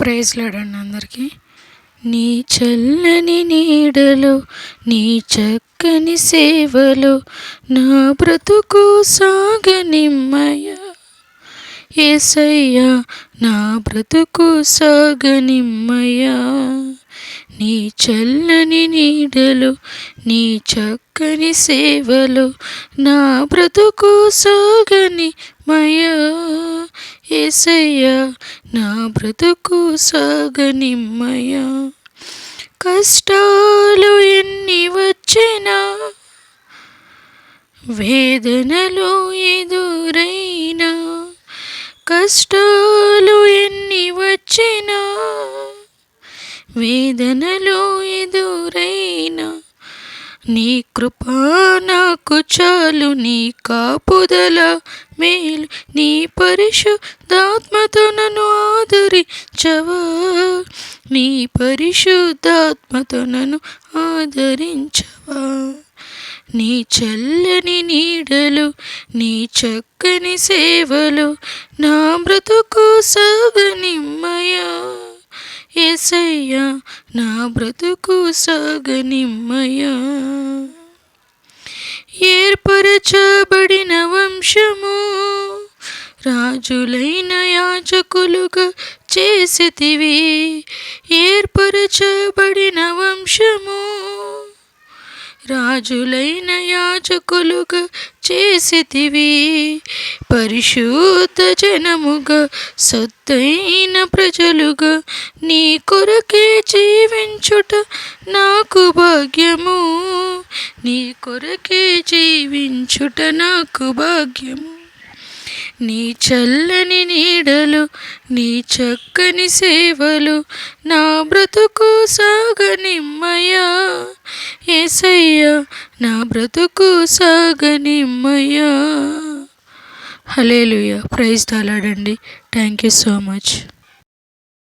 Praise lord అందరికీ. నీ చల్లని నీడలో నీ చక్కని సేవలో నా బ్రతుకు సాగనిమ్మయ్యా యేసయ్యా, నా బ్రతుకు సాగనిమ్మయ్యా. నీ చల్లని నీడలో నీ చక్కని సేవలో నా బ్రతుకు సాగనిమ్మయ్యా యేసయ్యా, నా బ్రతుకు సాగనిమ్మయ్యా. కష్టాలు ఎన్ని వచ్చినా వేదనలు ఎదురైనా, కష్టాలు ఎన్ని వచ్చినా వేదనలు ఎదురైనా, నీ కృపా నాకు చాలు, నీ కాపుదల మేలు, నీ పరిశుద్ధాత్మతో నన్ను ఆదరించవా, నీ పరిశుద్ధాత్మతో నన్ను ఆదరించవా. నీ చల్లని నీడలు నీ చక్కని సేవలు నా బ్రతుకు సాగనిమ్మయ్యా యేసయ్యా, నా బ్రతుకు సాగనిమ్మయ్యా. ఏర్పరచబడిన వంశము రాజులైన యాజకులుగా చేసితివి, ఏర్పరచబడిన వంశము రాజులైన యాజకులుగా చేసితివి, పరిశుద్ధ జనముగా సొత్తైన ప్రజలుగా నీ కొరకే జీవించుట నాకు భాగ్యము, నీ కొరకే జీవించుట నాకు భాగ్యము. నీ చల్లని నీడలు నీ చక్కని సేవలు నా బ్రతుకు సాగనిమ్మయ్యా యేసయ్యా, నా బ్రతుకు సాగనిమ్మయ్యా. హల్లెలూయా. ప్రైజ్ ది లార్డ్ అండి. Thank you so much.